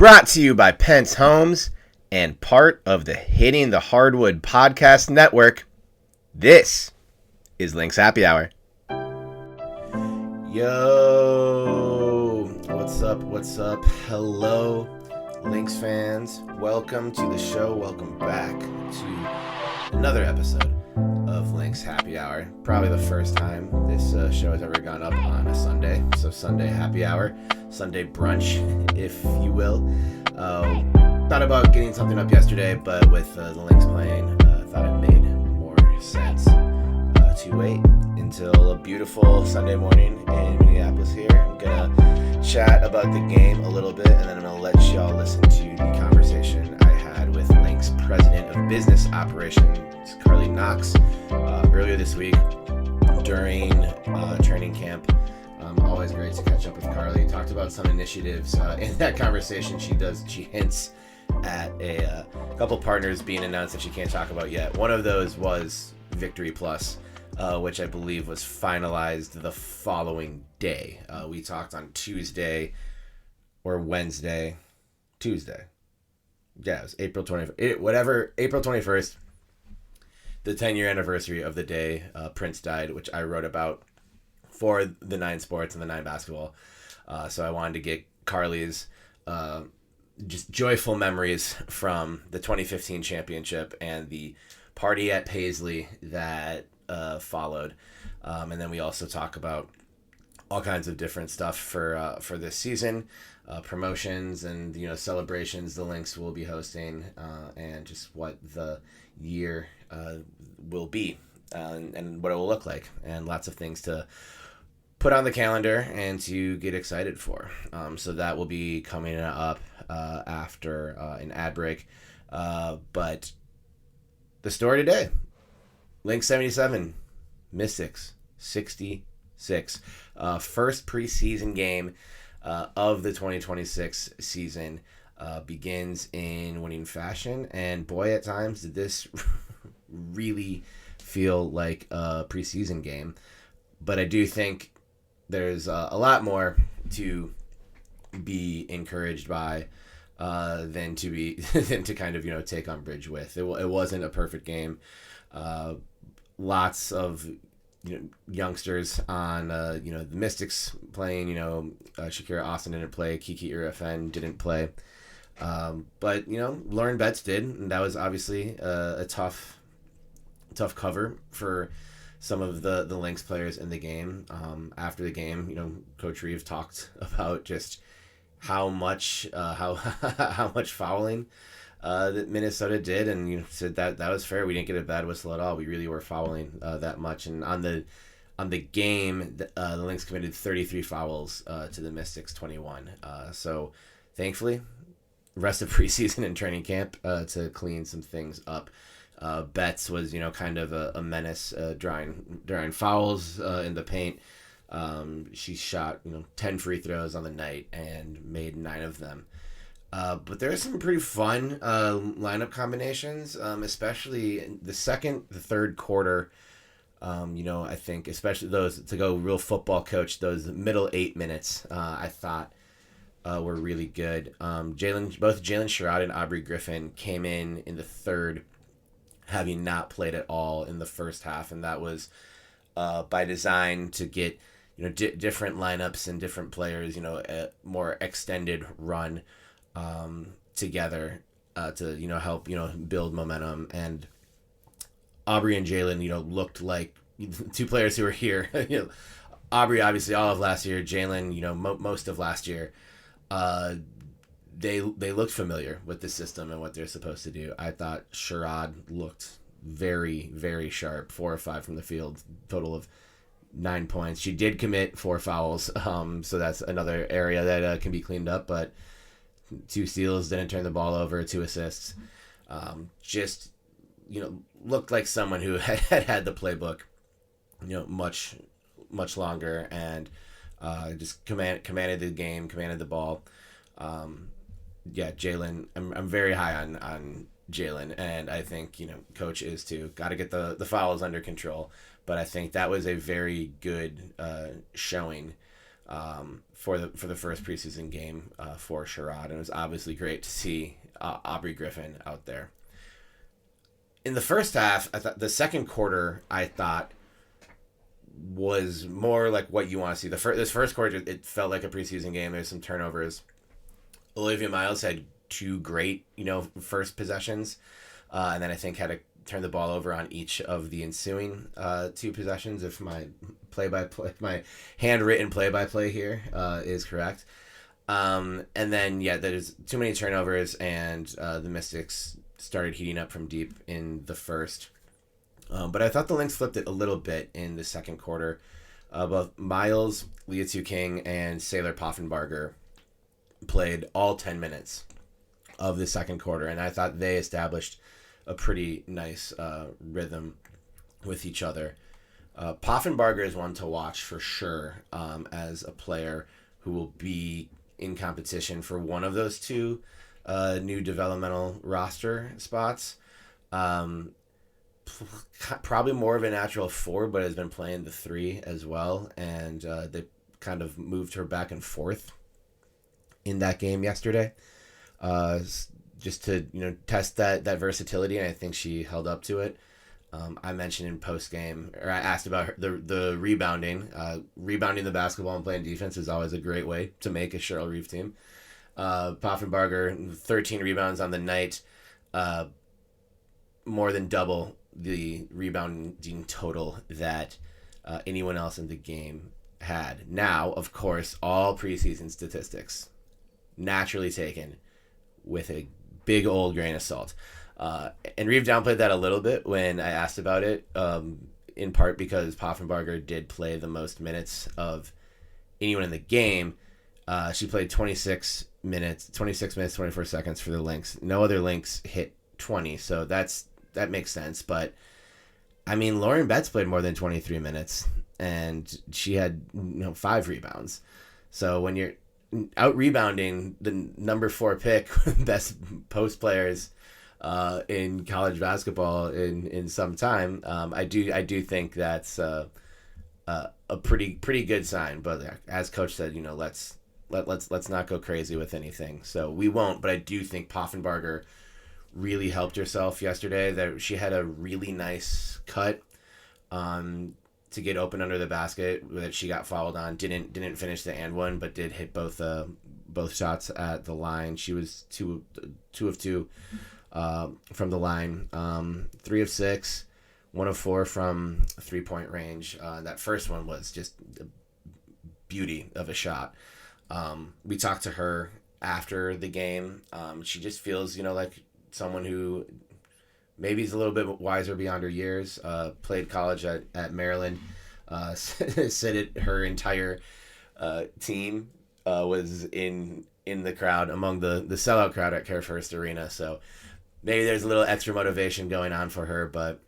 Brought to you by Pentz Homes and part of the Hitting the Hardwood podcast network. This is Lynx Happy Hour. Yo, what's up? Hello, Lynx fans. Welcome to the show. Welcome back to another episode of Lynx Happy Hour. Probably the first time this show has ever gone up on a Sunday. So Sunday Happy Hour, Sunday brunch, if you will. Thought about getting something up yesterday, but with the Lynx playing, thought it made more sense to wait until a beautiful Sunday morning in Minneapolis here. I'm gonna chat about the game a little bit, and then I'm gonna let y'all listen to the conversation I had with Lynx President of Business Operations, CARLEY KNOX, earlier this week during training camp. Always great to catch up with CARLEY. Talked about some initiatives in that conversation. She hints at a couple partners being announced that she can't talk about yet. One of those was Victory Plus, which I believe was finalized the following day. We talked on Tuesday or Wednesday. Tuesday. Yeah, it was April 20th. April 21st, the 10-year anniversary of the day Prince died, which I wrote about for the 9 Sports and the 9 Basketball. So I wanted to get CARLEY's just joyful memories from the 2015 championship and the party at Paisley that followed. And then we also talk about all kinds of different stuff for this season, promotions and celebrations the Lynx will be hosting, and just what the year will be and what it will look like, and lots of things to put on the calendar and to get excited for. So that will be coming up after an ad break. But the story today, Lynx 77, Mystics 66. First preseason game of the 2026 season begins in winning fashion. And boy, at times did this really feel like a preseason game. But I do think there's a lot more to be encouraged by than to kind of take umbrage with. It wasn't a perfect game. Lots of youngsters on the Mystics playing. Shakira Austin didn't play. Kiki Irifen didn't play. But Lauren Betts did, and that was obviously a tough cover for some of the Lynx players in the game. After the game, Coach Reeve talked about just how much fouling that Minnesota did, and said that was fair. We didn't get a bad whistle at all. We really were fouling that much. And on the game, the Lynx committed 33 fouls to the Mystics 21. So thankfully, rest of preseason and training camp to clean some things up. Betts was, kind of a menace, drawing fouls in the paint. She shot, 10 free throws on the night and made 9 of them. But there are some pretty fun lineup combinations, especially in the second, the third quarter. I think especially those, to go real football coach, those middle 8 minutes, I thought were really good. Both Jalen Sherrod and Aubrey Griffin came in the third, having not played at all in the first half, and that was by design to get different lineups and different players, a more extended run together to help build momentum. And Aubrey and Jalen looked like two players who were here. Aubrey obviously all of last year, Jalen most of last year. They looked familiar with the system and what they're supposed to do. I thought Sherrod looked very, very sharp. 4 or 5 from the field, total of 9 points. She did commit 4 fouls, so that's another area that can be cleaned up. But 2 steals, didn't turn the ball over, 2 assists. Just looked like someone who had the playbook, much longer, and just commanded the game, commanded the ball. Jalen, I'm very high on Jalen, and I think coach is too. Got to get the fouls under control, but I think that was a very good showing for the first preseason game for Sherrod, and it was obviously great to see Aubrey Griffin out there. In the first half, I thought the second quarter was more like what you want to see. This first quarter, it felt like a preseason game. There's some turnovers. Olivia Miles had two great, first possessions, and then I think had to turn the ball over on each of the ensuing two possessions, if my my handwritten play-by-play here is correct. And then, there's too many turnovers, and the Mystics started heating up from deep in the first. But I thought the Lynx flipped it a little bit in the second quarter. Both Miles, Liatu King, and Sailor Poffenbarger played all 10 minutes of the second quarter, and I thought they established a pretty nice rhythm with each other. Poffenbarger is one to watch for sure as a player who will be in competition for one of those two new developmental roster spots. Probably more of a natural 4, but has been playing the 3 as well, and they kind of moved her back and forth in that game yesterday, just to test that versatility, and I think she held up to it. I mentioned in post game, or I asked about the rebounding. Rebounding the basketball and playing defense is always a great way to make a Cheryl Reeve team. Poffenbarger, 13 rebounds on the night, more than double the rebounding total that anyone else in the game had. Now, of course, all preseason statistics naturally taken with a big old grain of salt. And Reeve downplayed that a little bit when I asked about it, in part because Poffenbarger did play the most minutes of anyone in the game. She played 26 minutes, 24 seconds for the Lynx. No other Lynx hit 20, so that makes sense. But, I mean, Lauren Betts played more than 23 minutes, and she had 5 rebounds. So when you're out rebounding the number 4 pick, best post players in college basketball in some time, I do think that's a pretty good sign. But as coach said, let's not go crazy with anything. So we won't. But I do think Poffenbarger really helped herself yesterday. That she had a really nice cut to get open under the basket that she got fouled on. Didn't finish the and one, but did hit both shots at the line. She was two of 2 from the line, 3 of 6, 1 of 4 from 3-point range. That first one was just a beauty of a shot. We talked to her after the game. She just feels like someone who maybe is a little bit wiser beyond her years. Played college at Maryland. Said her entire team was in the crowd, among the sellout crowd at Care First Arena. So maybe there's a little extra motivation going on for her. But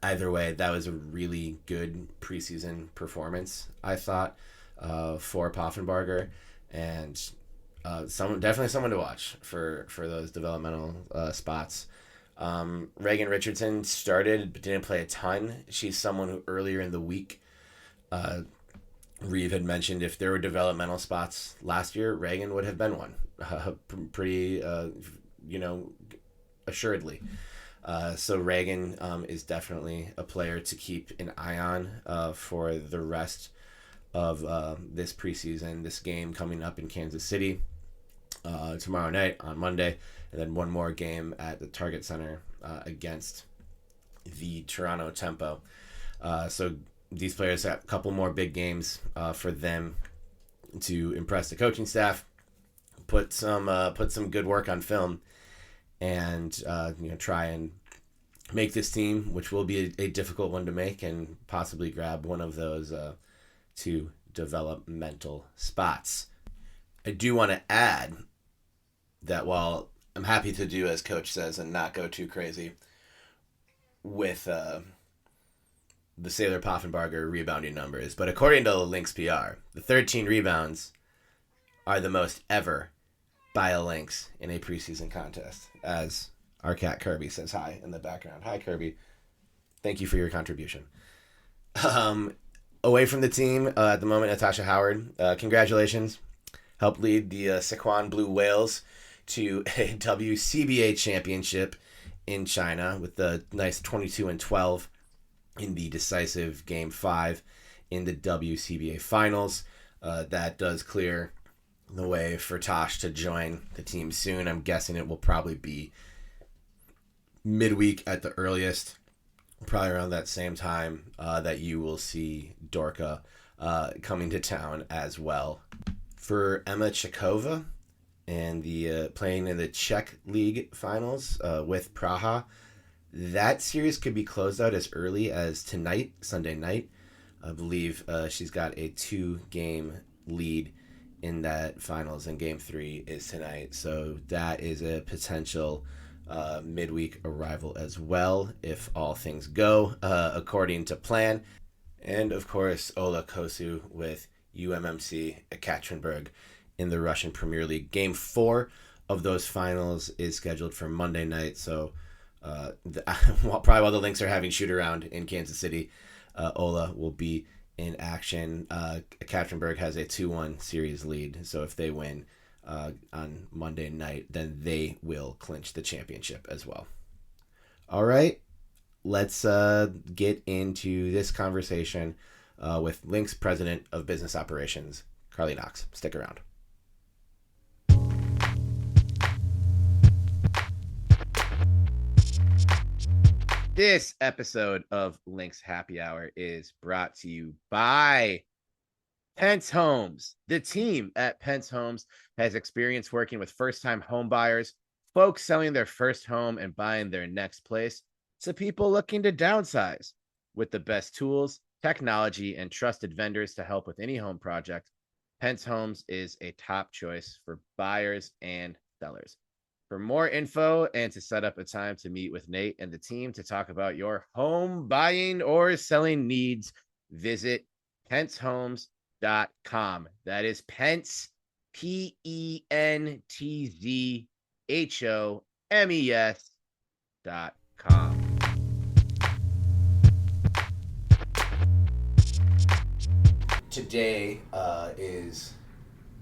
either way, that was a really good preseason performance, I thought, for Poffenbarger, and definitely someone to watch for those developmental spots. Reagan Richardson started but didn't play a ton. She's someone who earlier in the week, Reeve had mentioned if there were developmental spots last year, Reagan would have been one, pretty assuredly. So Reagan is definitely a player to keep an eye on for the rest of this preseason. This game coming up in Kansas City tomorrow night on Monday, and then one more game at the Target Center against the Toronto Tempo. So these players have a couple more big games for them to impress the coaching staff, put some good work on film, and try and make this team, which will be a difficult one to make, and possibly grab one of those 2 developmental spots. I do want to add that while I'm happy to do as coach says and not go too crazy with the Sailor Poffenbarger rebounding numbers, but according to Lynx PR, the 13 rebounds are the most ever by a Lynx in a preseason contest, as our cat Kirby says hi in the background. Hi, Kirby. Thank you for your contribution. away from the team at the moment, Natasha Howard. Congratulations. Helped lead the Sichuan Blue Whales to a WCBA championship in China with the nice 22-12 in the decisive Game 5 in the WCBA Finals. That does clear the way for Tosh to join the team soon. I'm guessing it will probably be midweek at the earliest, probably around that same time that you will see Dorka coming to town as well. For Emma Chikova and the playing in the Czech League finals with Praha, that series could be closed out as early as tonight, Sunday night. I believe she's got a 2-game lead in that finals, and Game 3 is tonight. So that is a potential midweek arrival as well, if all things go according to plan. And of course, Ola Kosu with UMMC Ekaterinburg in the Russian Premier League. Game 4 of those finals is scheduled for Monday night. So probably while the Lynx are having shoot around in Kansas City, Ola will be in action. Ekaterinburg has a 2-1 series lead. So if they win on Monday night, then they will clinch the championship as well. All right, let's get into this conversation with Lynx President of Business Operations, CARLEY KNOX. Stick around. This episode of Lynx Happy Hour is brought to you by Pentz Homes. The team at Pentz Homes has experience working with first-time home buyers, folks selling their first home and buying their next place, to people looking to downsize. With the best tools, technology, and trusted vendors to help with any home project, Pentz Homes is a top choice for buyers and sellers. For more info and to set up a time to meet with Nate and the team to talk about your home buying or selling needs, visit pentzhomes.com. That is Pentz, PENTZHOMES.com. Today is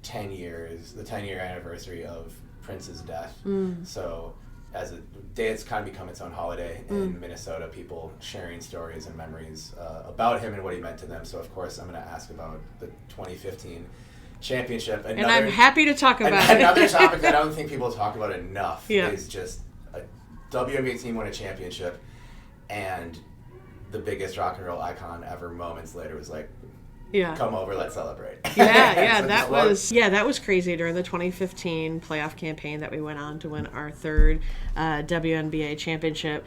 the 10-year anniversary of Prince's death. So as a day, it's kind of become its own holiday in Minnesota, people sharing stories and memories about him and what he meant to them. So of course I'm going to ask about the 2015 championship. And I'm happy to talk about it. Another topic that I don't think people talk about enough is just a WNBA team won a championship, and the biggest rock and roll icon ever moments later was like, come over, let's celebrate. That was crazy during the 2015 playoff campaign that we went on to win our third WNBA championship.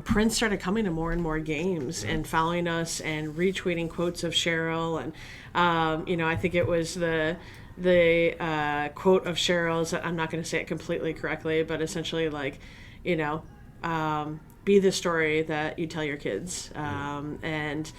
Prince started coming to more and more games and following us and retweeting quotes of Cheryl, and I think it was the quote of Cheryl's. I'm not going to say it completely correctly, but essentially like, be the story that you tell your kids, and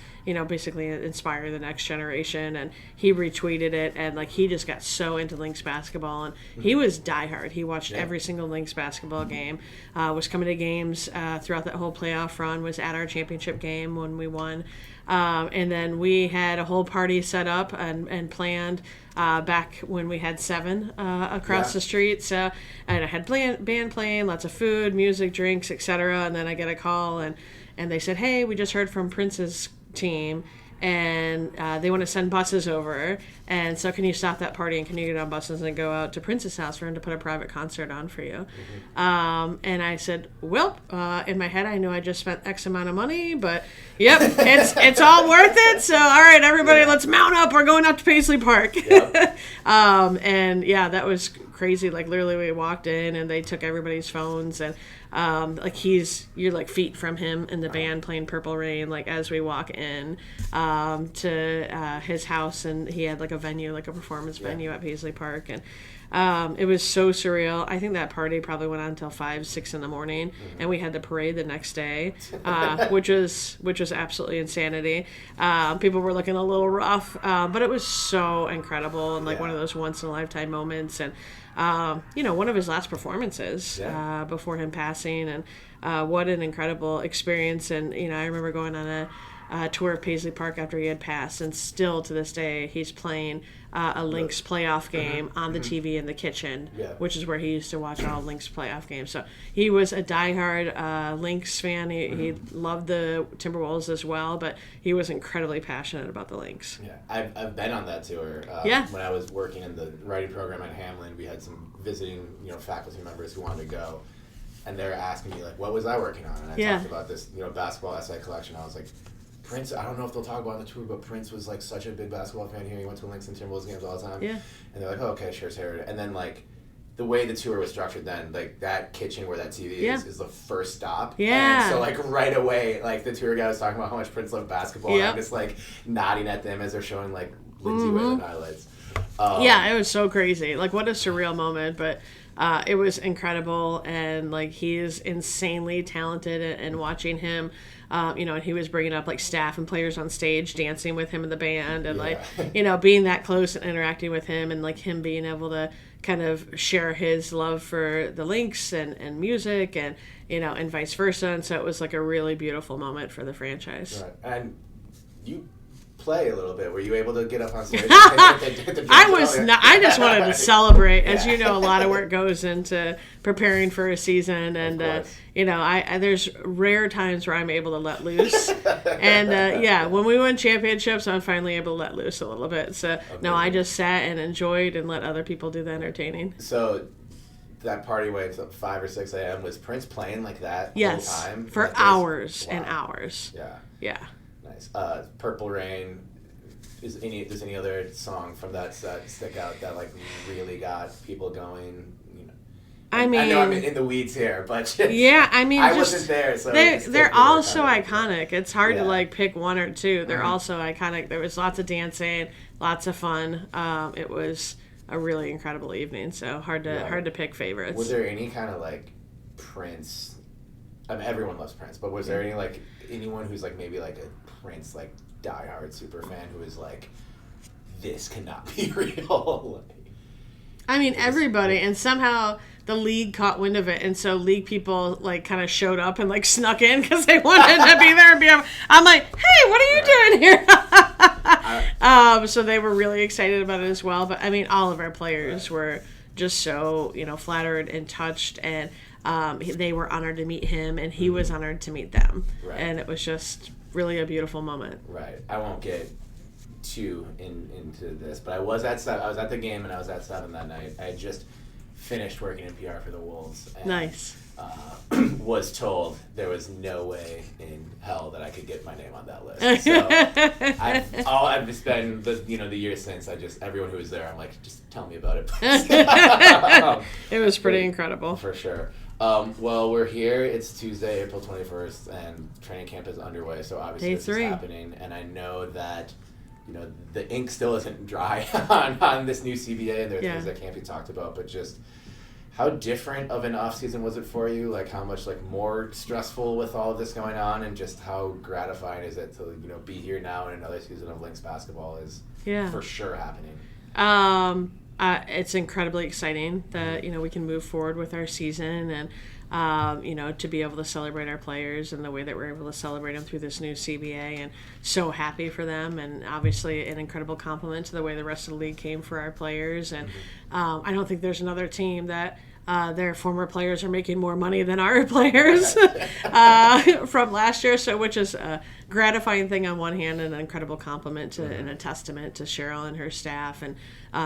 basically inspire the next generation. And he retweeted it, and like he just got so into Lynx basketball, and he was diehard. He watched every single Lynx basketball game, was coming to games throughout that whole playoff run, was at our championship game when we won, and then we had a whole party set up and planned back when we had 7 across the street. So, and I had band playing, lots of food, music, drinks, etc. And then I get a call, and they said, hey, we just heard from Prince's team, and they want to send buses over, and so can you stop that party and can you get on buses and go out to Prince's house for him to put a private concert on for you? And I said, well, in my head I knew I just spent X amount of money, but yep, it's all worth it. So all right, everybody, let's mount up, we're going up to Paisley Park. And that was crazy. Like literally we walked in and they took everybody's phones, and you're like feet from him in the band playing Purple Rain, like as we walk in to his house, and he had like a venue, like a performance venue at Paisley Park, and it was so surreal. I think that party probably went on until 5-6 in the morning, and we had the parade the next day, which was absolutely insanity. People were looking a little rough, but it was so incredible, and like one of those once in a lifetime moments, and one of his last performances before him passing, and what an incredible experience. And I remember going on tour of Paisley Park after he had passed, and still to this day he's playing a Lynx playoff game on the TV in the kitchen, which is where he used to watch all Lynx playoff games. So he was a diehard Lynx fan. He loved the Timberwolves as well, but he was incredibly passionate about the Lynx. Yeah, I've been on that tour. When I was working in the writing program at Hamlin, we had some visiting faculty members who wanted to go, and they were asking me like, what was I working on? And I talked about this basketball essay collection. I was like, Prince, I don't know if they'll talk about it on the tour, but Prince was like such a big basketball fan here. He went to Lynx and Timberwolves games all the time. Yeah. And they're like, oh, okay, sure, sure. And then like the way the tour was structured then, like that kitchen where that TV is the first stop. Yeah. And so like right away, like the tour guy was talking about how much Prince loved basketball. And I'm just like nodding at them as they're showing like Lindsay Whalen highlights. It was so crazy. Like what a surreal moment, but it was incredible, and like he is insanely talented, and watching him, and he was bringing up like staff and players on stage dancing with him in the band, and like being that close and interacting with him, and like him being able to kind of share his love for the Lynx and music, and and vice versa. And so it was like a really beautiful moment for the franchise. Right. And you play a little bit. Were you able to get up on stage? I was not. I just wanted to celebrate. As you know, a lot of work goes into preparing for a season, and I there's rare times where I'm able to let loose. And when we won championships, I'm finally able to let loose a little bit. So I just sat and enjoyed and let other people do the entertaining. So that party went to 5 or 6 a.m. Was Prince playing like that the whole time? For like hours and hours. Yeah. Nice. Purple Rain. Does any other song from that set stick out that like really got people going? I know I'm in the weeds here, but I wasn't there, so they're all so iconic. It's hard to like pick one or two. They're all so iconic. There was lots of dancing, lots of fun. It was a really incredible evening. So hard to pick favorites. Was there any kind of like Prince? I mean, everyone loves Prince, but was there any like anyone who's like maybe like a Prince like diehard super fan who is like, this cannot be real? I mean, everybody, and somehow the league caught wind of it, and so league people like kind of showed up and like snuck in because they wanted to be there and be. I'm like, hey, what are you doing here? So they were really excited about it as well. But I mean, all of our players were just so flattered and touched, and they were honored to meet him, and he was honored to meet them, and it was just really a beautiful moment. Right. I won't get too into this, but I was at the game, and I was at 7 that night. I had just finished working in PR for the Wolves. And, nice. Was told there was no way in hell that I could get my name on that list. So I've just been the years since. Everyone who was there, I'm like, just tell me about it, please. It was pretty incredible. For sure. Well, we're here. It's Tuesday, April 21st, and training camp is underway. So obviously this is happening, and I know that the ink still isn't dry on this new CBA, and there are things that can't be talked about. But just how different of an off season was it for you? Like how much more stressful with all of this going on, and just how gratifying is it to be here now and another season of Lynx basketball is for sure happening. It's incredibly exciting that we can move forward with our season, and to be able to celebrate our players and the way that we're able to celebrate them through this new CBA, and so happy for them, and obviously an incredible compliment to the way the rest of the league came for our players. And I don't think there's another team that their former players are making more money than our players from last year, so which is a gratifying thing on one hand, and an incredible compliment to and a testament to Cheryl and her staff and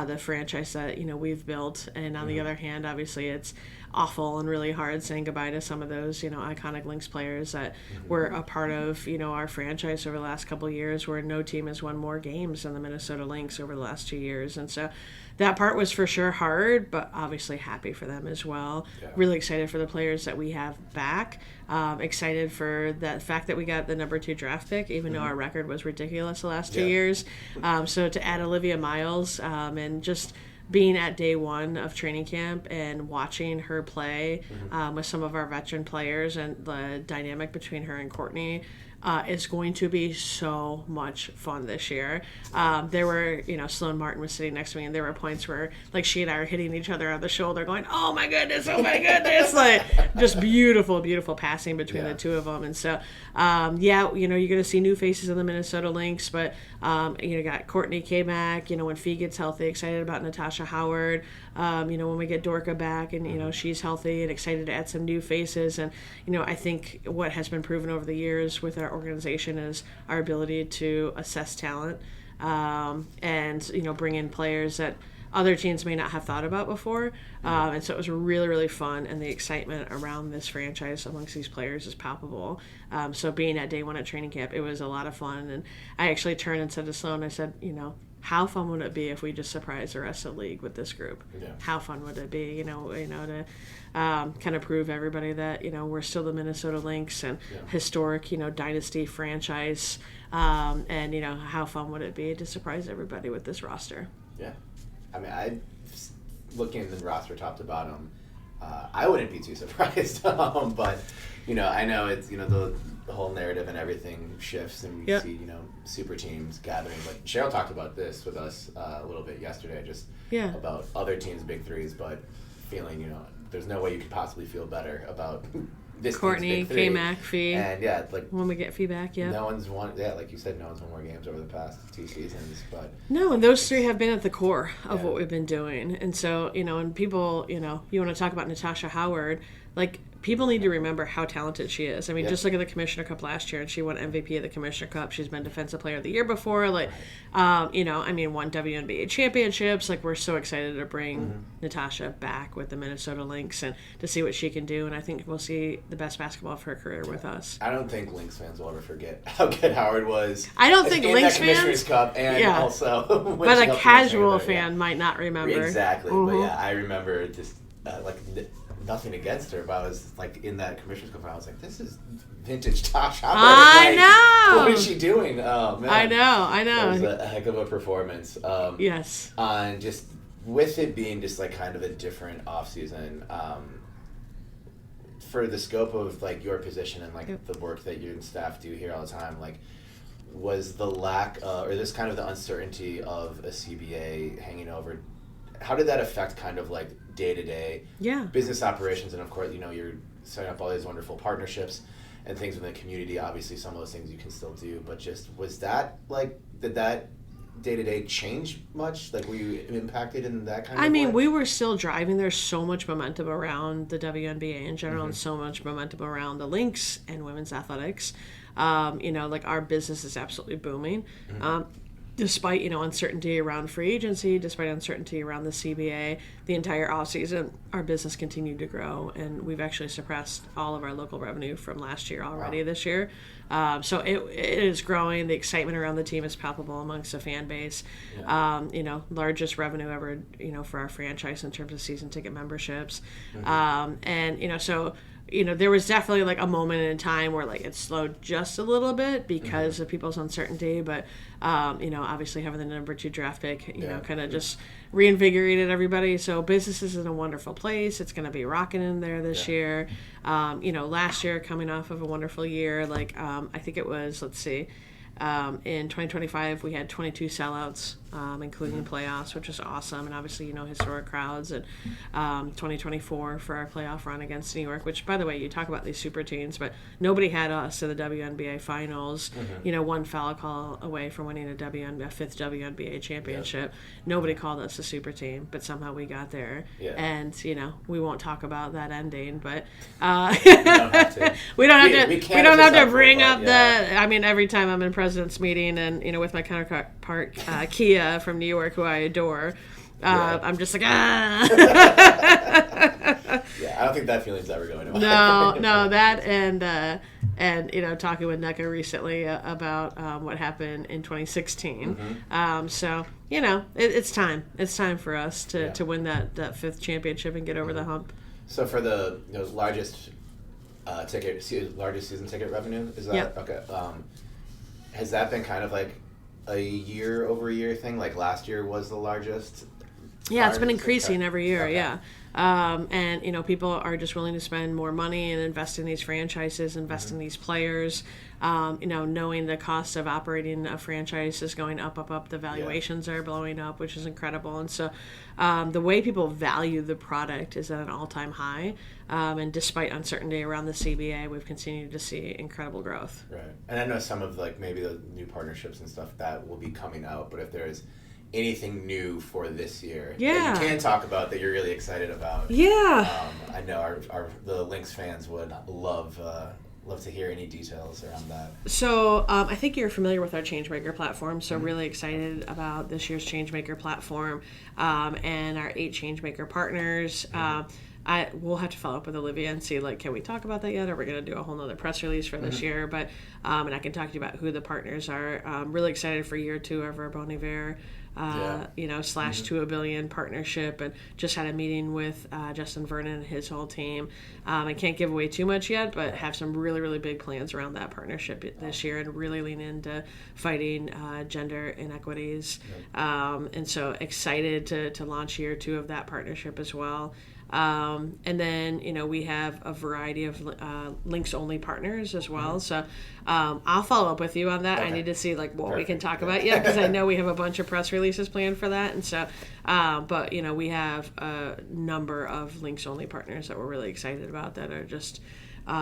the franchise that we've built. And on the other hand, obviously it's awful and really hard saying goodbye to some of those iconic Lynx players that were a part of our franchise over the last couple of years, where no team has won more games than the Minnesota Lynx over the last 2 years. And so that part was for sure hard, but obviously happy for them as well. Really excited for the players that we have back. Excited for the fact that we got the number 2 draft pick, even though our record was ridiculous the last 2 years. So to add Olivia Miles, and just being at day 1 of training camp and watching her play with some of our veteran players, and the dynamic between her and Courtney is going to be so much fun this year. There were, Sloan Martin was sitting next to me, and there were points where, like, she and I are hitting each other on the shoulder going, oh my goodness, like, just beautiful, beautiful passing between the two of them. And so, you're going to see new faces in the Minnesota Lynx, but, got Courtney K-Mac, when Fee gets healthy, excited about Natasha Howard, when we get Dorka back and, she's healthy and excited to add some new faces. And, I think what has been proven over the years with our organization is our ability to assess talent, and, bring in players that other teams may not have thought about before. And so it was really, really fun, and the excitement around this franchise amongst these players is palpable. So being at day one at training camp, it was a lot of fun. And I actually turned and said to Sloan, I said, how fun would it be if we just surprised the rest of the league with this group? Yeah. How fun would it be, to kind of prove everybody that, we're still the Minnesota Lynx and historic, dynasty franchise. And, how fun would it be to surprise everybody with this roster? Yeah. I mean, looking at the roster top to bottom, I wouldn't be too surprised. But, I know it's, the whole narrative and everything shifts, and we see, super teams gathering. But Cheryl talked about this with us a little bit yesterday, just about other teams' big threes, but feeling, there's no way you could possibly feel better about this Courtney, K-Mac, Fee. And like when we get Fee back, no one's won. Yeah, like you said, no one's won more games over the past 2 seasons. But no, and those three have been at the core of what we've been doing. And so, and people, you want to talk about Natasha Howard, like, people need to remember how talented she is. I mean, just look at the Commissioner Cup last year, and she won MVP of the Commissioner Cup. She's been Defensive Player of the Year before. Like, won WNBA championships. Like, we're so excited to bring Natasha back with the Minnesota Lynx and to see what she can do. And I think we'll see the best basketball of her career with us. I don't think Lynx fans will ever forget how good Howard was. I don't think Lynx fans. Commissioner's Cup and also. But a casual fan might not remember. Exactly. But I remember just nothing against her, but I was like in that Commissioner's Cup, I was like, this is vintage Tosh Howard. I know. What is she doing? Oh man, I know. It was a heck of a performance. Yes. On just with it being just like kind of a different off season, for the scope of like your position and like the work that you and staff do here all the time, like was the lack or this kind of the uncertainty of a CBA hanging over, how did that affect kind of like day-to-day business operations? And of course, you're setting up all these wonderful partnerships and things within the community. Obviously, some of those things you can still do, but just was that like, did that day-to-day change much? Like, were you impacted in that kind of way? I mean, we were still driving. There's so much momentum around the WNBA in general, and so much momentum around the Lynx and women's athletics. Like, our business is absolutely booming. Despite, uncertainty around free agency, despite uncertainty around the CBA, the entire offseason, our business continued to grow, and we've actually surpassed all of our local revenue from last year already this year. So it is growing. The excitement around the team is palpable amongst the fan base. Largest revenue ever, for our franchise in terms of season ticket memberships. So there was definitely like a moment in time where like it slowed just a little bit because of people's uncertainty, but obviously having the number 2 draft pick, kind of just reinvigorated everybody. So business is in a wonderful place. It's going to be rocking in there this year. Last year coming off of a wonderful year, like I think it was, in 2025, we had 22 sellouts, including playoffs, which was awesome. And obviously, historic crowds. And 2024 for our playoff run against New York, which, by the way, you talk about these super teams, but nobody had us in the WNBA finals. One foul call away from winning a 5th WNBA championship. Nobody called us a super team, but somehow we got there. And, we won't talk about that ending, but we don't have to bring up that. I mean, every time I'm in president's meeting and with my counterpart Kia from New York, who I adore, I'm just like I don't think that feeling's ever going away. No, that and talking with NECA recently about what happened in 2016. So it's time for us to win that 5th championship and get over the hump. So for the largest season ticket revenue, is that okay? Has that been kind of like a year-over-year thing? Like last year was the largest? Yeah, it's been increasing every year, And, people are just willing to spend more money and invest in these franchises, invest in these players. Knowing the cost of operating a franchise is going up, the valuations are blowing up, which is incredible. And so the way people value the product is at an all-time high. And despite uncertainty around the CBA, we've continued to see incredible growth. Right. And I know some of maybe the new partnerships and stuff that will be coming out, but if there's anything new for this year that you can talk about that you're really excited about. I know the Lynx fans would love to hear any details around that. So I think you're familiar with our Changemaker platform, so really excited about this year's Changemaker platform and our 8 Changemaker partners. We'll have to follow up with Olivia and see, can we talk about that yet? Or we're going to do a whole nother press release for this year? But and I can talk to you about who the partners are. Really excited for year 2 of our Bon Iver / $2 billion partnership, and just had a meeting with Justin Vernon and his whole team. I can't give away too much yet, but have some really, really big plans around that partnership this year, and really lean into fighting gender inequities. And so excited to launch year 2 of that partnership as well. And then, we have a variety of Lynx-only partners as well. So I'll follow up with you on that. Okay. I need to see what we can talk about yet, because I know we have a bunch of press releases planned for that. And so, but, we have a number of Lynx-only partners that we're really excited about, that are just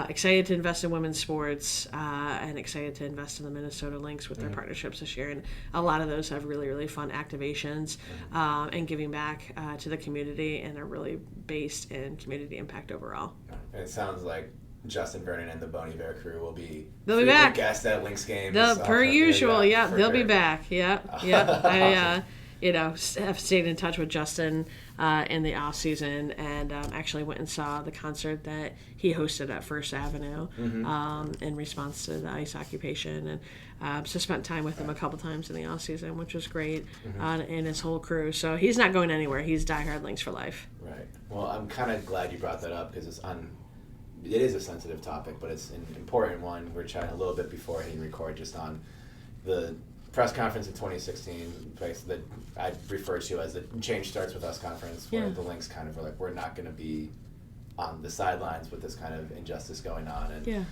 excited to invest in women's sports and excited to invest in the Minnesota Lynx with their partnerships this year. And a lot of those have really, really fun activations and giving back to the community, and are really based in community impact overall. And it sounds like Justin Vernon and the Bon Iver crew will be back. Guests at Lynx games. Per usual, they'll be back. I have stayed in touch with Justin in the off season, and actually went and saw the concert that he hosted at First Avenue in response to the ice occupation, and so spent time with him a couple times in the off season, which was great, and his whole crew. So he's not going anywhere. He's diehard Lynx for life. Right. Well, I'm kind of glad you brought that up, because it is a sensitive topic, but it's an important one. We're chatting a little bit before hitting record just on the press conference in 2016 that I refer to as the Change Starts With Us conference, where the Lynx kind of were we're not going to be on the sidelines with this kind of injustice going on. And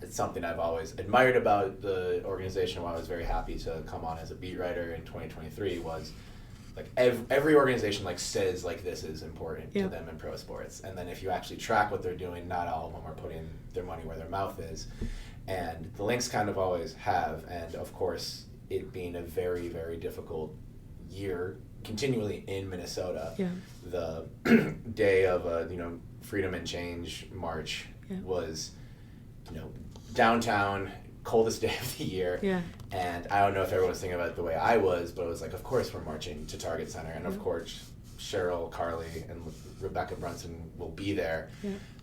it's something I've always admired about the organization. Why I was very happy to come on as a beat writer in 2023 was every organization says this is important to them in pro sports, and then if you actually track what they're doing, not all of them are putting their money where their mouth is, and the Lynx kind of always have. And of course, it being a very, very difficult year continually in Minnesota, the day of Freedom and Change March was downtown, coldest day of the year. And I don't know if everyone's thinking about it the way I was, but it was of course we're marching to Target Center, and of course Cheryl, Carley, and Rebecca Brunson will be there.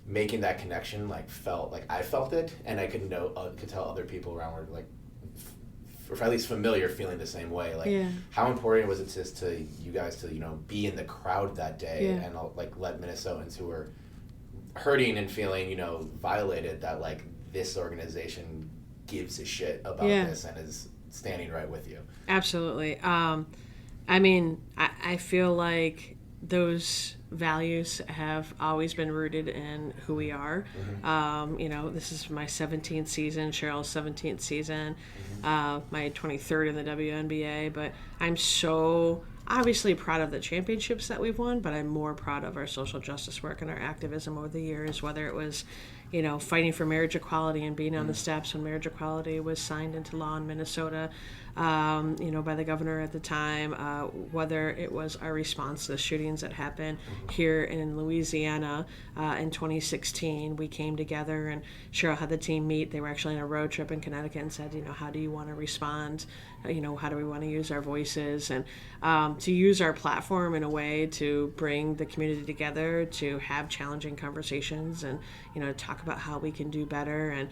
Making that connection felt like I felt it, and I could tell other people around were or at least familiar, feeling the same way. How important was it to you guys to be in the crowd that day and let Minnesotans who were hurting and feeling violated, that this organization gives a shit about this and is standing right with you. Absolutely. I feel like those values have always been rooted in who we are. This is my 17th season, Cheryl's 17th season, my 23rd in the WNBA, but I'm so obviously proud of the championships that we've won, but I'm more proud of our social justice work and our activism over the years, whether it was fighting for marriage equality and being on the steps when marriage equality was signed into law in Minnesota, by the governor at the time, whether it was our response to the shootings that happened here in Louisiana in 2016. We came together, and Cheryl had the team meet. They were actually on a road trip in Connecticut, and said, how do you want to respond? How do we want to use our voices? And to use our platform in a way to bring the community together, to have challenging conversations, and talk about how we can do better. And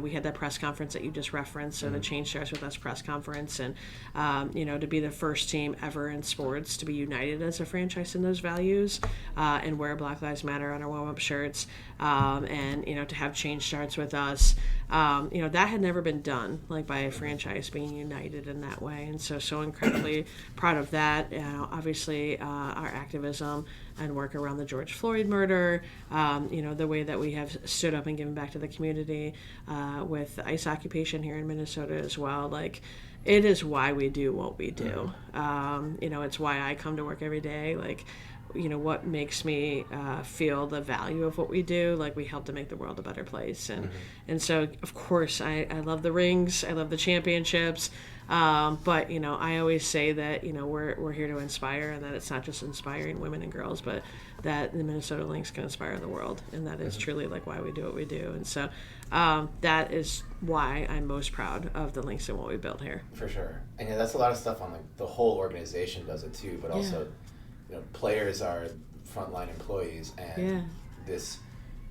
we had that press conference that you just referenced, so the Change Starts With Us press conference, and to be the first team ever in sports to be united as a franchise in those values, and wear Black Lives Matter on our warm-up shirts, and to have Change Starts With Us That had never been done, like by a franchise being united in that way. And so incredibly proud of that. Obviously, our activism and work around the George Floyd murder, the way that we have stood up and given back to the community with the ICE occupation here in Minnesota as well. Like, it is why we do what we do. It's why I come to work every day. Like, what makes me feel the value of what we do. Like, we help to make the world a better place. And so, of course, I love the rings. I love the championships. But, I always say that, we're here to inspire, and that it's not just inspiring women and girls, but that the Minnesota Lynx can inspire the world. And that is truly like why we do what we do. And so that is why I'm most proud of the Lynx and what we built here. For sure. And that's a lot of stuff on like the whole organization does it too, but also, players are frontline employees, and this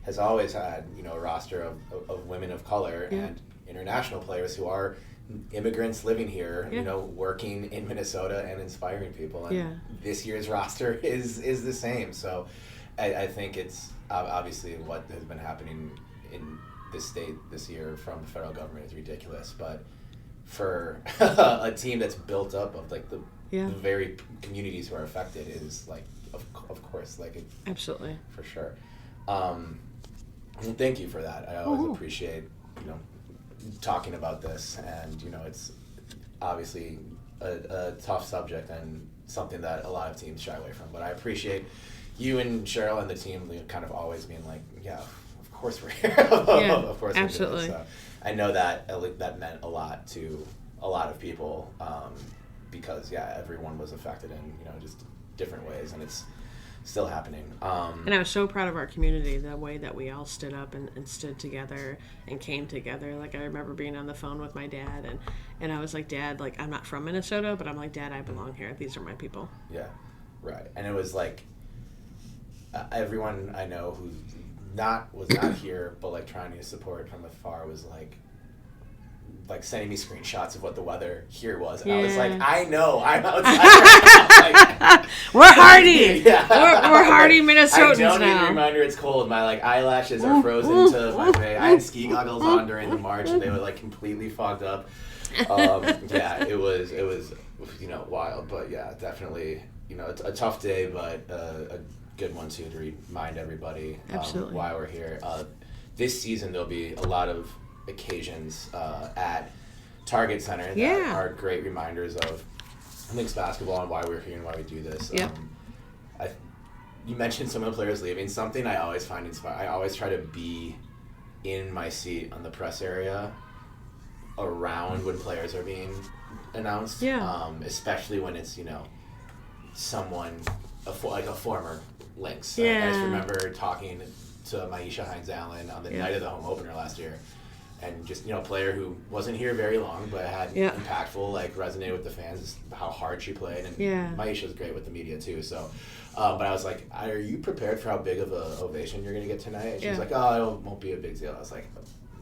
has always had, a roster of women of color and international players who are immigrants living here, working in Minnesota and inspiring people. And this year's roster is the same. So I think it's obviously what has been happening in this state this year from the federal government is ridiculous. But for a team that's built up of like the very communities who are affected is like, of course, like absolutely, for sure. Thank you for that. I always appreciate, talking about this, and it's obviously a tough subject and something that a lot of teams shy away from. But I appreciate you and Cheryl and the team kind of always being like, of course we're here. Of course, absolutely. So I know that that meant a lot to a lot of people. Because everyone was affected in just different ways, and it's still happening. And I was so proud of our community, the way that we all stood up and stood together and came together. Like, I remember being on the phone with my dad, and I was like, Dad, like, I'm not from Minnesota, but I'm like, Dad, I belong here. These are my people. Yeah, right. And it was like everyone I know who was not here, but like trying to support from afar was like sending me screenshots of what the weather here was. And I was like, I know, I'm outside right now. Like, we're hardy. We're hardy Minnesotans I don't now. need a reminder it's cold. My eyelashes are frozen to my face. I had ski goggles on during the march, and they were completely fogged up. It was wild. But definitely, it's a tough day, but a good one too, to remind everybody why we're here. This season there'll be a lot of occasions at Target Center that are great reminders of Lynx basketball and why we're here and why we do this. You mentioned some of the players leaving. Something I always find inspiring. I always try to be in my seat on the press area around when players are being announced. Especially when it's someone a former Lynx. I just remember talking to Maisha Hines-Allen on the night of the home opener last year. And just, a player who wasn't here very long, but had impactful, resonated with the fans, how hard she played. And Maisha's great with the media, too. So, but I was like, are you prepared for how big of an ovation you're going to get tonight? And she was like, oh, it won't be a big deal. I was like,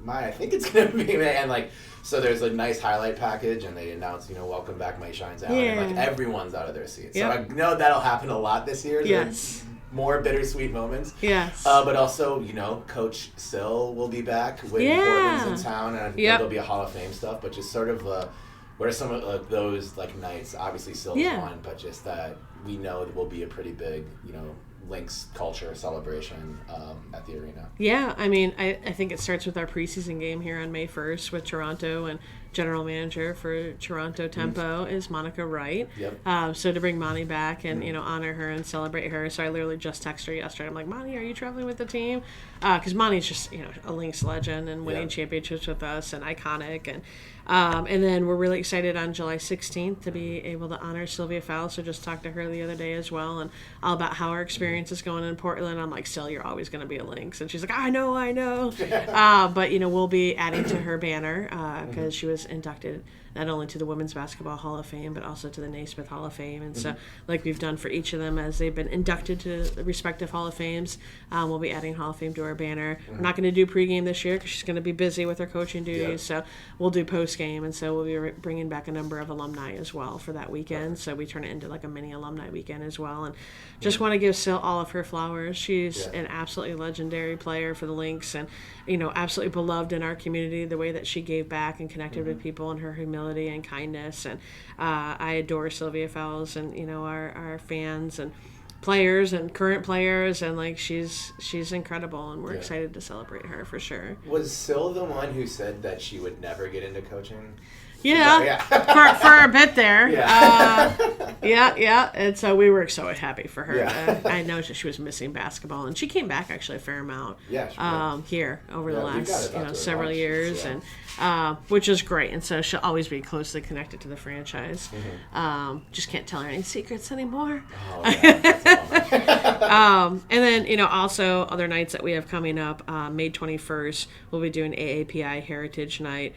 I think it's going to be. And, so there's a nice highlight package, and they announced, welcome back Maisha Hines-Allen. And, everyone's out of their seats. So I know that'll happen a lot this year. Yes. More bittersweet moments. Yes. But also, Coach Sill will be back when Portland's in town, and there'll be a Hall of Fame stuff. But just sort of, what are some of those nights? Obviously, Sill's one, but just that we know that will be a pretty big, Lynx culture celebration at the arena. Yeah, I mean, I think it starts with our preseason game here on May 1st with Toronto, and general manager for Toronto Tempo is Monica Wright. So to bring Monty back and honor her and celebrate her. So I literally just texted her yesterday. I'm like, Monty, are you traveling with the team? Because Monty's just a Lynx legend and winning championships with us and iconic. And then we're really excited on July 16th to be able to honor Sylvia Fowles. So just talked to her the other day as well, and all about how our experience is going in Portland. I'm like, Syl, you're always going to be a Lynx. And she's like, I know. But we'll be adding to her banner because she was inducted not only to the Women's Basketball Hall of Fame, but also to the Naismith Hall of Fame. And so, like we've done for each of them as they've been inducted to the respective Hall of Fames, we'll be adding Hall of Fame to our banner. We're not going to do pregame this year because she's going to be busy with her coaching duties, so we'll do postgame. And so we'll be bringing back a number of alumni as well for that weekend. So we turn it into like a mini alumni weekend as well. And just want to give Sil all of her flowers. She's an absolutely legendary player for the Lynx, and absolutely beloved in our community. The way that she gave back and connected with people, and her humility and kindness. And I adore Sylvia Fowles and our fans and players and current players, and like she's incredible, and we're excited to celebrate her for sure. Was Sil the one who said that she would never get into coaching? Yeah, for a bit there. Yeah. And so we were so happy for her. Yeah. I know that she was missing basketball, and she came back actually a fair amount here over the last several years, and which is great. And so she'll always be closely connected to the franchise. Just can't tell her any secrets anymore. Oh, yeah. That's a bummer. And then also other nights that we have coming up. May 21st, we'll be doing AAPI Heritage Night.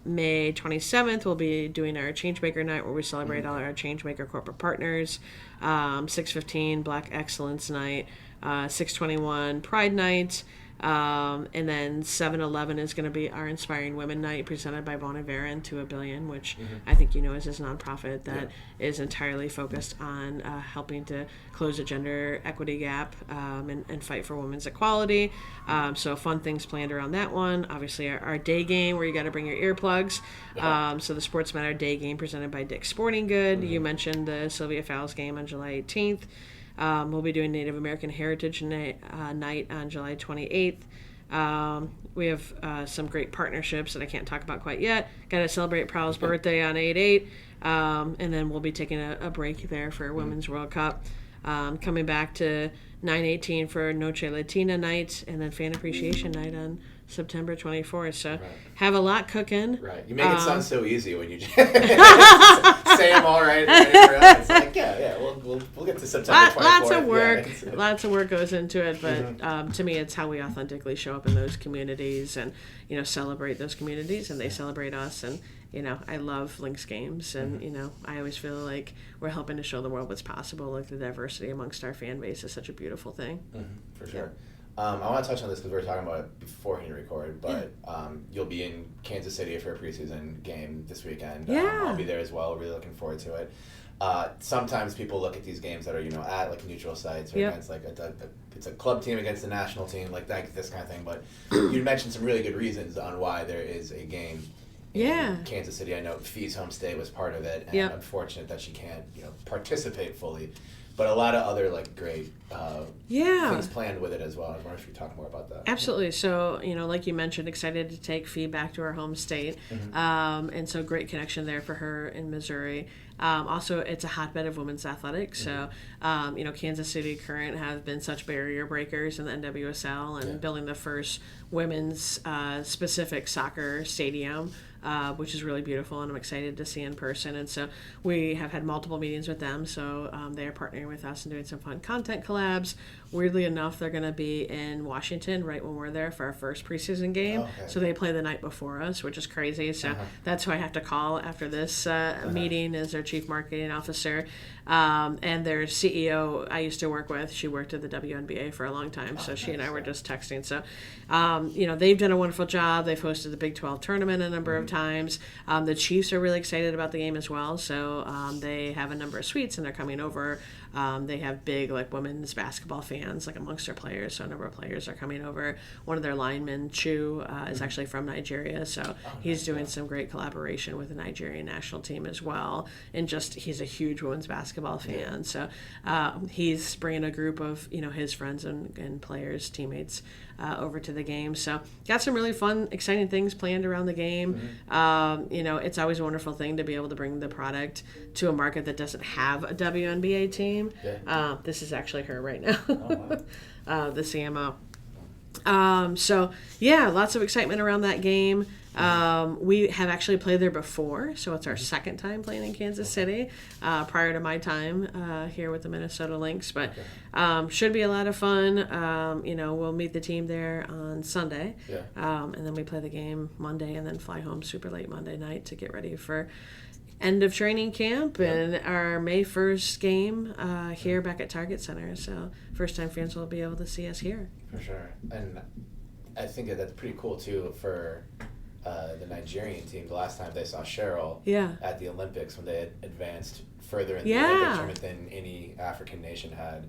May 27th, we'll be doing our Changemaker Night, where we celebrate all our Changemaker corporate partners. 6:15, Black Excellence Night. 6:21, Pride Night. And then 7-11 is going to be our Inspiring Women Night, presented by Bon Iver and To A Billion, which I think is his nonprofit that is entirely focused on helping to close the gender equity gap and fight for women's equality. So fun things planned around that one. Obviously, our day game, where you got to bring your earplugs. So the Sports Matter day game presented by Dick's Sporting Good. You mentioned the Sylvia Fowles game on July 18th. We'll be doing Native American Heritage Night on July 28th. We have some great partnerships that I can't talk about quite yet. Got to celebrate Prowl's birthday on 8/8. And then we'll be taking a break there for Women's World Cup. Coming back to 9/18 for Noche Latina Night, and then Fan Appreciation Night on September 24th. So have a lot cooking. Right. You make it sound so easy when you just say them all right. It's like, we'll get to September 24th. Lots of work. Lots of work goes into it, but to me, it's how we authentically show up in those communities and, celebrate those communities, and they celebrate us. And, I love Lynx games, and, I always feel like we're helping to show the world what's possible. Like, the diversity amongst our fan base is such a beautiful thing. For sure. I want to touch on this because we were talking about it before he recorded, but you'll be in Kansas City for a preseason game this weekend. I'll be there as well. Really looking forward to it. Sometimes people look at these games that are, at like neutral sites or against like it's a club team against a national team, like that, this kind of thing. But you mentioned some really good reasons on why there is a game in Kansas City. I know Fee's home stay was part of it, and unfortunate that she can't, participate fully. But a lot of other great things planned with it as well. I was wondering if you could talk more about that. Absolutely. So, like you mentioned, excited to take Fee back to our home state. And so great connection there for her in Missouri. Also, it's a hotbed of women's athletics. So, Kansas City Current have been such barrier breakers in the NWSL and building the first women's specific soccer stadium. Which is really beautiful, and I'm excited to see in person. And so we have had multiple meetings with them. So they are partnering with us and doing some fun content collabs. Weirdly enough, they're going to be in Washington right when we're there for our first preseason game. Oh, okay. So they play the night before us, which is crazy. So that's who I have to call after this meeting, is their chief marketing officer. And their CEO I used to work with. She worked at the WNBA for a long time. So she and I were just texting. So, they've done a wonderful job. They've hosted the Big 12 tournament a number of times. The Chiefs are really excited about the game as well. So they have a number of suites, and they're coming over. They have big women's basketball fans amongst their players. So a number of players are coming over. One of their linemen, Chu, is actually from Nigeria. So he's doing some great collaboration with the Nigerian national team as well. And he's a huge women's basketball fan. So he's bringing a group of, his friends and players, teammates over to the game. So got some really fun, exciting things planned around the game. It's always a wonderful thing to be able to bring the product to a market that doesn't have a WNBA team. This is actually her right now, the CMO. Lots of excitement around that game. We have actually played there before, so it's our second time playing in Kansas City, prior to my time here with the Minnesota Lynx. But should be a lot of fun. We'll meet the team there on Sunday, and then we play the game Monday, and then fly home super late Monday night to get ready for end of training camp and our May 1st game here back at Target Center. So first time fans will be able to see us here. For sure. And I think that's pretty cool too for the Nigerian team. The last time they saw Cheryl at the Olympics, when they had advanced further in the Olympic tournament than any African nation had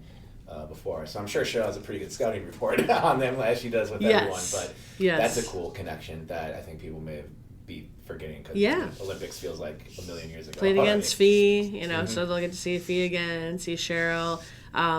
before. So I'm sure Cheryl has a pretty good scouting report on them, as she does with everyone. But that's a cool connection that I think people may be forgetting, because the Olympics feels like a million years ago. Played against Fee, so they'll get to see Fee again, see Cheryl.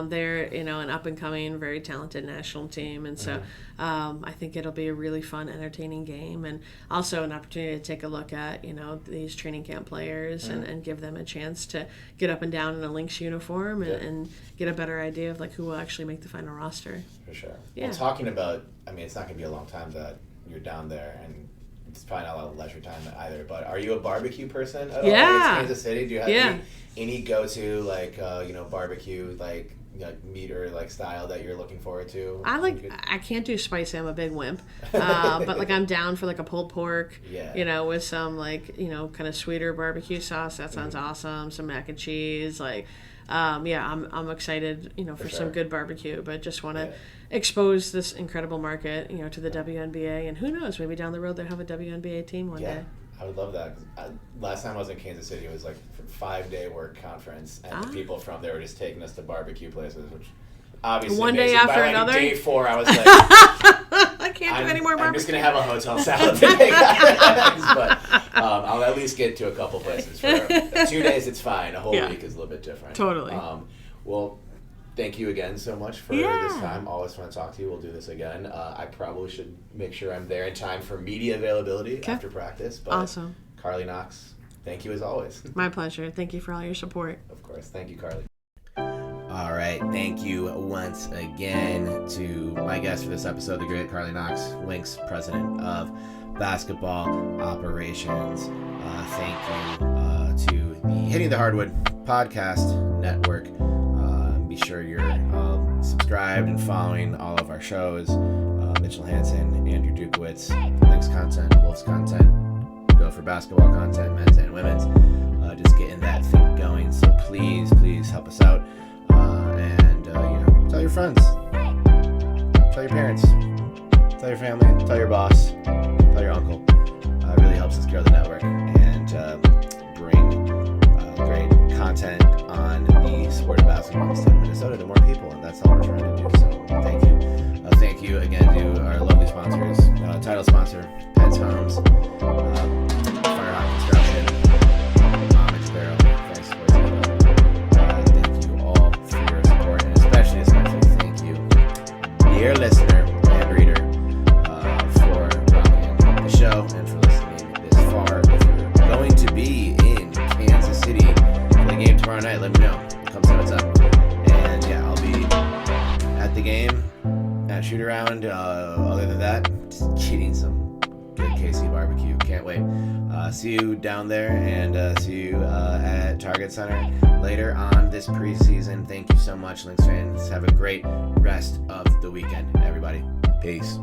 They're, an up-and-coming, very talented national team. And so I think it'll be a really fun, entertaining game. And also an opportunity to take a look at, these training camp players and give them a chance to get up and down in a Lynx uniform and get a better idea of, who will actually make the final roster. For sure. Yeah. Well, talking about, it's not going to be a long time that you're down there, and it's probably not a lot of leisure time either, but are you a barbecue person at all? In Kansas City? Do you have any go-to, barbecue, meat or, style that you're looking forward to? I can't do spicy. I'm a big wimp. But, I'm down for, a pulled pork, with some, kind of sweeter barbecue sauce. That sounds awesome. Some mac and cheese, I'm excited, for some good barbecue, but just want to expose this incredible market, to the WNBA, and who knows, maybe down the road they'll have a WNBA team one day. I would love that. Last time I was in Kansas City, it was for 5-day work conference, and the people from there were just taking us to barbecue places, which obviously one day after another. Day 4, I was like, I can't do any more barbecue. I'm just gonna have a hotel salad today, guys. But I'll at least get to a couple places. For 2 days, it's fine. A whole week is a little bit different. Totally. Well, thank you again so much for this time. Always fun to talk to you. We'll do this again. I probably should make sure I'm there in time for media availability after practice. But awesome. CARLEY KNOX, thank you as always. My pleasure. Thank you for all your support. Of course. Thank you, CARLEY. All right. Thank you once again to my guest for this episode, the great CARLEY KNOX, Lynx President of Basketball Operations. Thank you to the Hitting the Hardwood Podcast Network. Be sure you're subscribed and following all of our shows. Mitchell Hansen, Andrew Dukowitz, Lynx content, Wolves content, go for basketball content, men's and women's. Just getting that thing going. So please help us out. And tell your friends, tell your parents, tell your family, tell your boss, tell your uncle. It really helps us grow the network and bring great content on the sport of basketball in the state of Minnesota to more people, and that's all we're trying to do. So thank you. Thank you again to our lovely sponsors, title sponsor, Pentz Homes, Fire Hawk Construction, Homage Barrel, Thanks for thank you all for your support, and especially thank you, dear listener and reader, for rocking the show and for listening this far. If you're going to be in Kansas City for the game tomorrow night, let me know. Come set us up. And I'll be at the game, at shoot around. Other than that, just getting some good KC barbecue. Can't wait. See you down there, and see you at Target Center later on this preseason. Thank you so much, Lynx fans. Have a great rest of the weekend, everybody. Peace.